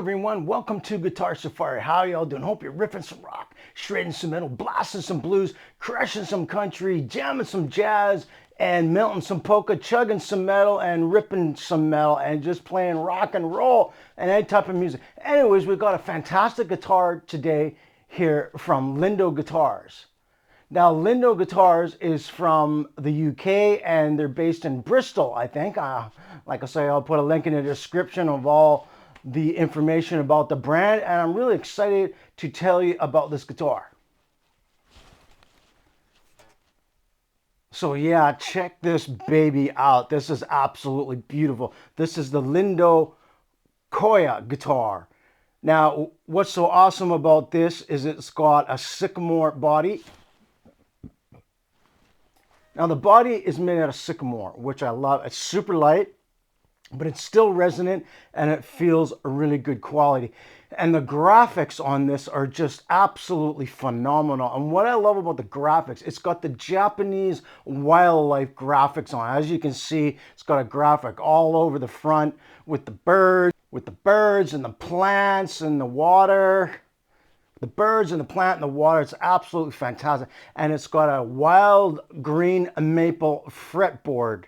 everyone, welcome to Guitar Safari. How y'all doing? Hope you're riffing some rock, shredding some metal, blasting some blues, crushing some country, jamming some jazz, and melting some polka, chugging some metal, and ripping some metal, and just playing rock and roll and any type of music. Anyways, we've got a fantastic guitar today here from Lindo Guitars. Now, Lindo Guitars is from the UK and they're based in Bristol, I think. Like I say, I'll put a link in the description of all the information about the brand, and I'm really excited to tell you about this guitar. So yeah, check this baby out. This is absolutely beautiful. This is the Lindo Koya guitar. Now, what's so awesome about this is it's got a sycamore body. Now the body is made out of sycamore, which I love. It's super light, but it's still resonant and it feels a really good quality. And the graphics on this are just absolutely phenomenal. And what I love about the graphics, it's got the Japanese wildlife graphics on. As you can see, it's got a graphic all over the front with the birds and the plants and the water. The birds and the plant and the water, it's absolutely fantastic. And it's got a wild green maple fretboard.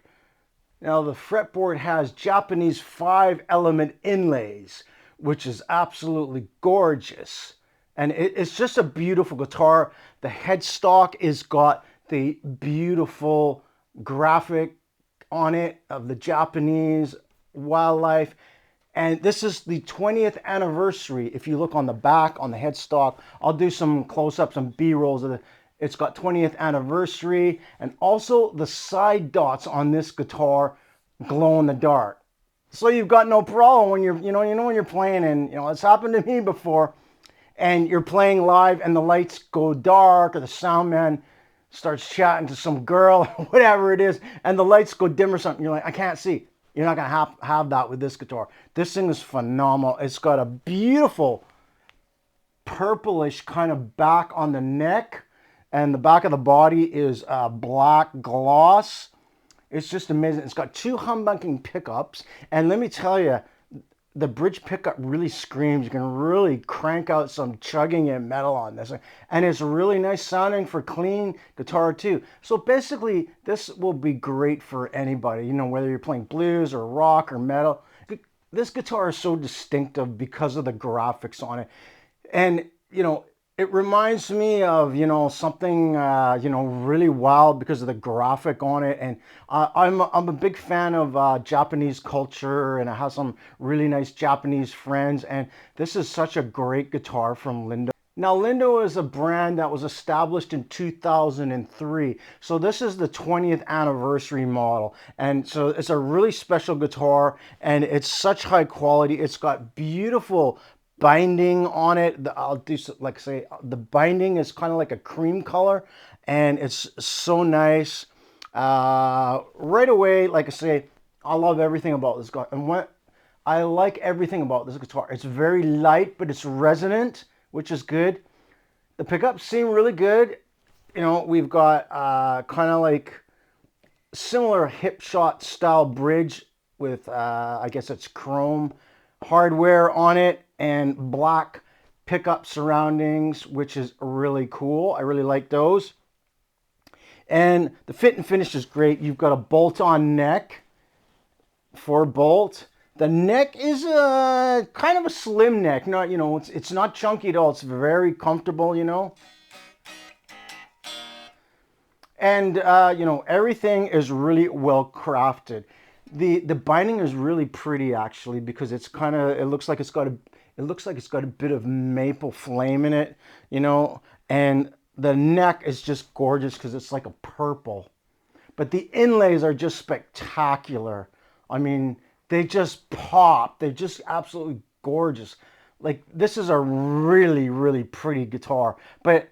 Now the fretboard has Japanese 5-element inlays, which is absolutely gorgeous. And it's just a beautiful guitar. The headstock is got the beautiful graphic on it of the Japanese wildlife. And this is the 20th anniversary. If you look on the back, on the headstock, I'll do some close-ups and B-rolls of it. It's got 20th anniversary, and also the side dots on this guitar glow in the dark. So you've got no problem when you're, when you're playing, and it's happened to me before, and you're playing live and the lights go dark, or the sound man starts chatting to some girl, whatever it is, and the lights go dim or something. You're like, I can't see. You're not going to have that with this guitar. This thing is phenomenal. It's got a beautiful purplish kind of back on the neck, and the back of the body is black gloss. It's just amazing. It's got 2 humbucking pickups, and let me tell you, the bridge pickup really screams. You can really crank out some chugging and metal on this. And it's really nice sounding for clean guitar too. So basically, this will be great for anybody, whether you're playing blues or rock or metal. This guitar is so distinctive because of the graphics on it. And, it reminds me of, something, really wild because of the graphic on it. And I'm a big fan of Japanese culture, and I have some really nice Japanese friends. And this is such a great guitar from Lindo. Now, Lindo is a brand that was established in 2003. So this is the 20th anniversary model. And so it's a really special guitar, and it's such high quality. It's got beautiful binding on it. I'll do, like I say, the binding is kind of like a cream color, and it's so nice. Right away, like I say, I love everything about this guitar. And what I like everything about this guitar, it's very light, but it's resonant, which is good. The pickups seem really good. We've got kind of like similar hip shot style bridge with, I guess it's chrome hardware on it, and black pickup surroundings, which is really cool. I really like those. And the fit and finish is great. You've got a bolt-on neck, 4-bolt. The neck is a kind of a slim neck. Not, it's not chunky at all. It's very comfortable, And everything is really well crafted. The binding is really pretty, actually, because it's kind of, it looks like it's got a bit of maple flame in it, and the neck is just gorgeous because it's like a purple. But the inlays are just spectacular. I mean, they just pop. They're just absolutely gorgeous. Like, this is a really, really pretty guitar. But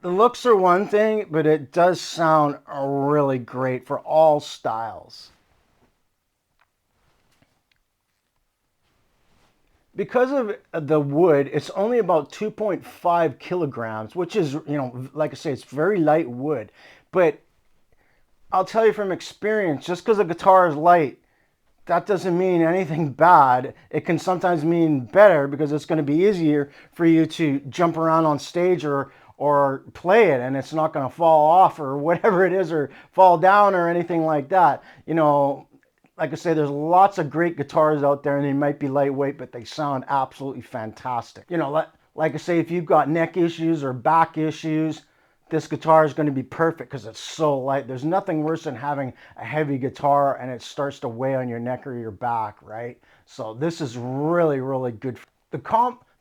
the looks are one thing, but it does sound really great for all styles. Because of the wood, it's only about 2.5 kilograms, which is, like I say, it's very light wood. But I'll tell you from experience, just because the guitar is light that doesn't mean anything bad. It can sometimes mean better because it's going to be easier for you to jump around on stage or play it, and it's not going to fall off or whatever it is, or fall down or anything like that. You know, like I say, there's lots of great guitars out there, and they might be lightweight, but they sound absolutely fantastic. You know, like I say, if you've got neck issues or back issues, this guitar is going to be perfect because it's so light. There's nothing worse than having a heavy guitar and it starts to weigh on your neck or your back, right? So this is really, really good. The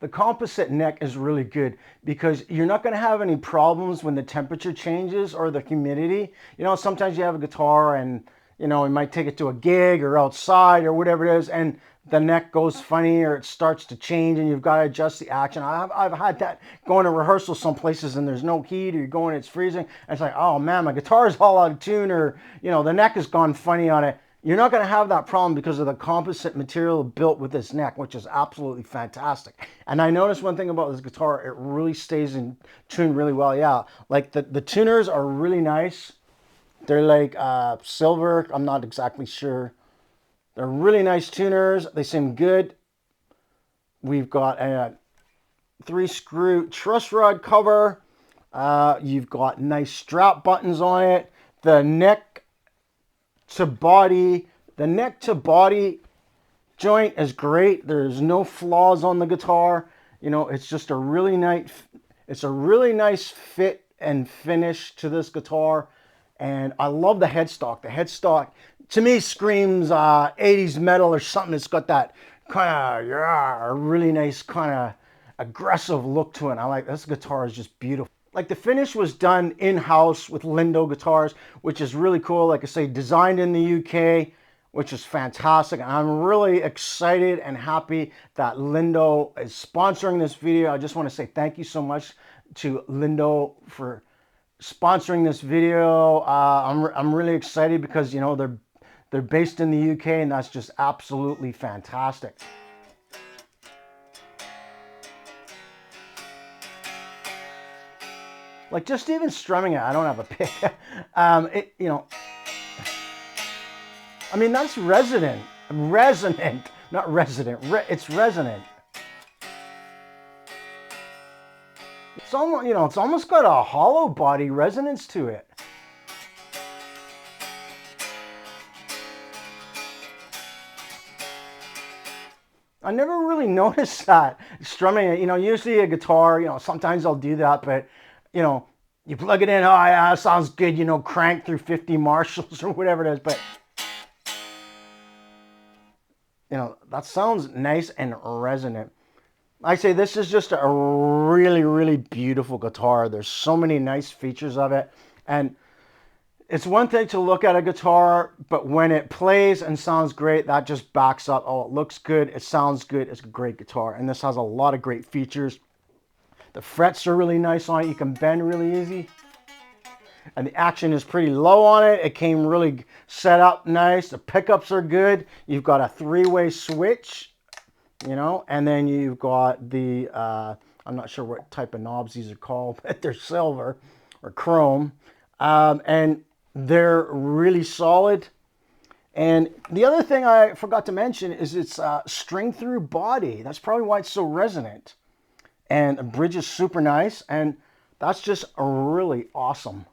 composite neck is really good because you're not going to have any problems when the temperature changes or the humidity. You know, sometimes you have a guitar and, you know, you might take it to a gig or outside or whatever it is, and the neck goes funny or it starts to change and you've got to adjust the action. I've had that going to rehearsal some places and there's no heat, or you're going, it's freezing, and it's like, oh man, my guitar is all out of tune, or, you know, the neck has gone funny on it. You're not going to have that problem because of the composite material built with this neck, which is absolutely fantastic. And I noticed one thing about this guitar, it really stays in tune really well. Yeah, like the tuners are really nice. They're like silver, I'm not exactly sure. They're really nice tuners. They seem good. We've got a 3-screw truss rod cover. You've got nice strap buttons on it. The neck to body joint is great. There's no flaws on the guitar. You know, it's just a really nice fit and finish to this guitar. And I love the headstock. The headstock, to me, screams 80s metal or something. It's got that kind of, yeah, a really nice kind of aggressive look to it. I like this guitar is just beautiful. Like the finish was done in-house with Lindo Guitars, which is really cool. Like I say, designed in the UK, which is fantastic. And I'm really excited and happy that Lindo is sponsoring this video. I just want to say thank you so much to Lindo for sponsoring this video. I'm really excited because, you know, they're based in the UK, and that's just absolutely fantastic. Like just even strumming it, I don't have a pick. You know, I mean, that's resonant, not resident. It's resonant. It's almost, you know, it's almost got a hollow body resonance to it. I never really noticed that strumming it. You know, usually a guitar, you know, sometimes I'll do that, but, you know, you plug it in, oh yeah, sounds good, you know, crank through 50 Marshalls or whatever it is, but, you know, that sounds nice and resonant. I say this is just a really, really beautiful guitar. There's so many nice features of it. And it's one thing to look at a guitar, but when it plays and sounds great, that just backs up, oh, it looks good, it sounds good, it's a great guitar. And this has a lot of great features. The frets are really nice on it. You can bend really easy. And the action is pretty low on it. It came really set up nice. The pickups are good. You've got a 3-way switch. You know, and then you've got the, I'm not sure what type of knobs these are called, but they're silver or chrome. And they're really solid. And the other thing I forgot to mention is it's string through body. That's probably why it's so resonant. And the bridge is super nice. And that's just really awesome.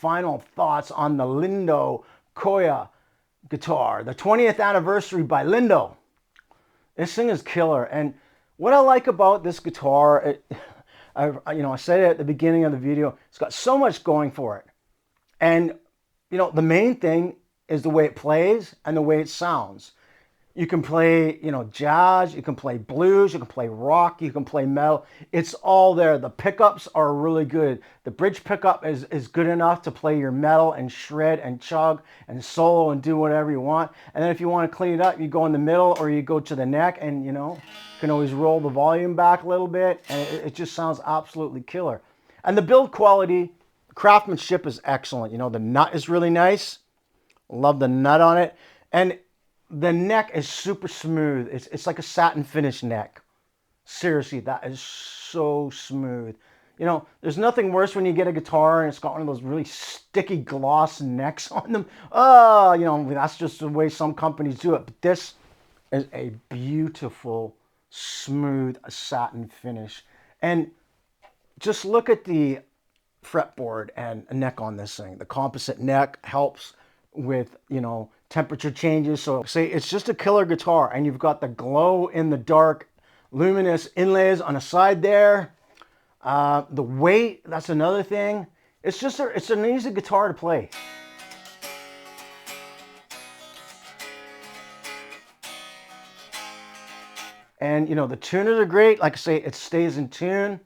final thoughts on the Lindo Koya guitar, the 20th anniversary by Lindo. This thing is killer. And what I like about this guitar, I said it at the beginning of the video, it's got so much going for it. And, the main thing is the way it plays and the way it sounds. You can play, jazz, you can play blues, you can play rock, you can play metal. It's all there. The pickups are really good. The bridge pickup is good enough to play your metal and shred and chug and solo and do whatever you want. And then if you want to clean it up, you go in the middle or you go to the neck and, you can always roll the volume back a little bit. And it just sounds absolutely killer. And the build quality, craftsmanship is excellent. The nut is really nice. Love the nut on it. And the neck is super smooth. It's like a satin finish neck. Seriously, that is so smooth. There's nothing worse when you get a guitar and it's got one of those really sticky gloss necks on them. Oh, that's just the way some companies do it. But this is a beautiful, smooth satin finish. And just look at the fretboard and neck on this thing. The composite neck helps with, temperature changes. So say it's just a killer guitar, and you've got the glow in the dark luminous inlays on the side there. The weight, that's another thing. It's an easy guitar to play. And the tuners are great. Like I say, it stays in tune.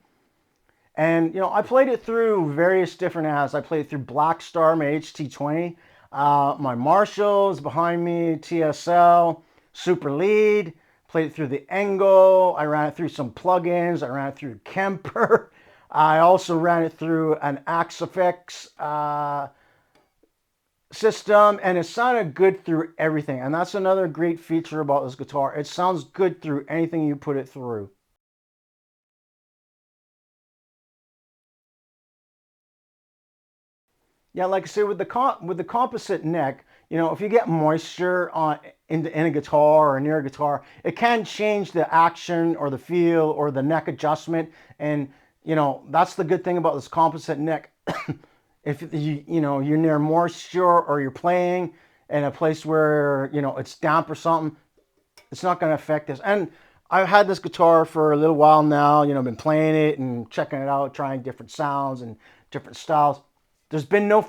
And I played it through various different amps. I played it through Black Star, my HT20. My Marshalls behind me, TSL, Super Lead, played it through the Engo. I ran it through some plugins. I ran it through Kemper. I also ran it through an Axifix system, and it sounded good through everything. And that's another great feature about this guitar. It sounds good through anything you put it through. Yeah, like I say, with the composite neck, if you get moisture in a guitar or near a guitar, it can change the action or the feel or the neck adjustment. And that's the good thing about this composite neck. If you're near moisture or you're playing in a place where it's damp or something, it's not going to affect this. And I've had this guitar for a little while now. I've been playing it and checking it out, trying different sounds and different styles. There's been no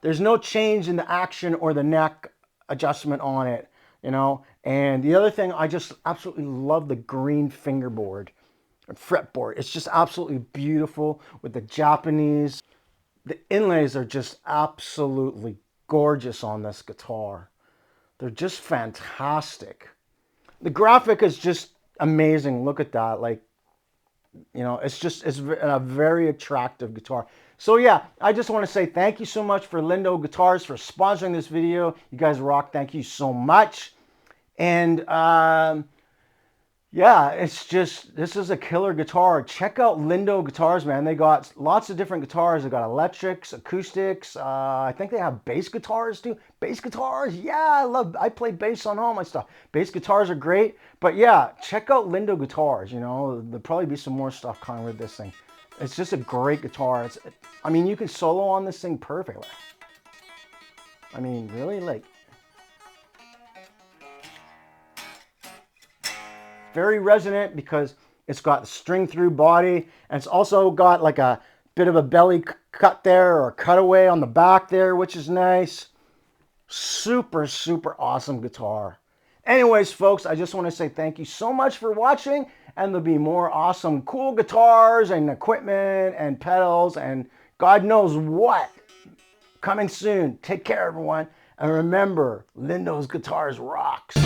there's no change in the action or the neck adjustment on it, And the other thing, I just absolutely love the green fingerboard and fretboard. It's just absolutely beautiful with the Japanese. The inlays are just absolutely gorgeous on this guitar. They're just fantastic. The graphic is just amazing. Look at that. It's a very attractive guitar. So yeah, I just want to say thank you so much for Lindo Guitars for sponsoring this video. You guys rock. Thank you so much. And yeah, this is a killer guitar. Check out Lindo Guitars, man. They got lots of different guitars. They got electrics, acoustics. I think they have bass guitars too. Bass guitars, yeah, I play bass on all my stuff. Bass guitars are great. But yeah, check out Lindo Guitars. There'll probably be some more stuff coming with this thing. It's just a great guitar. You can solo on this thing perfectly. Really, very resonant because it's got the string through body, and it's also got like a bit of a belly cut there or cutaway on the back there, which is nice. Super, super awesome guitar. Anyways, folks, I just want to say thank you so much for watching, and there'll be more awesome, cool guitars and equipment and pedals and God knows what coming soon. Take care, everyone. And remember, Lindo's Guitars rocks.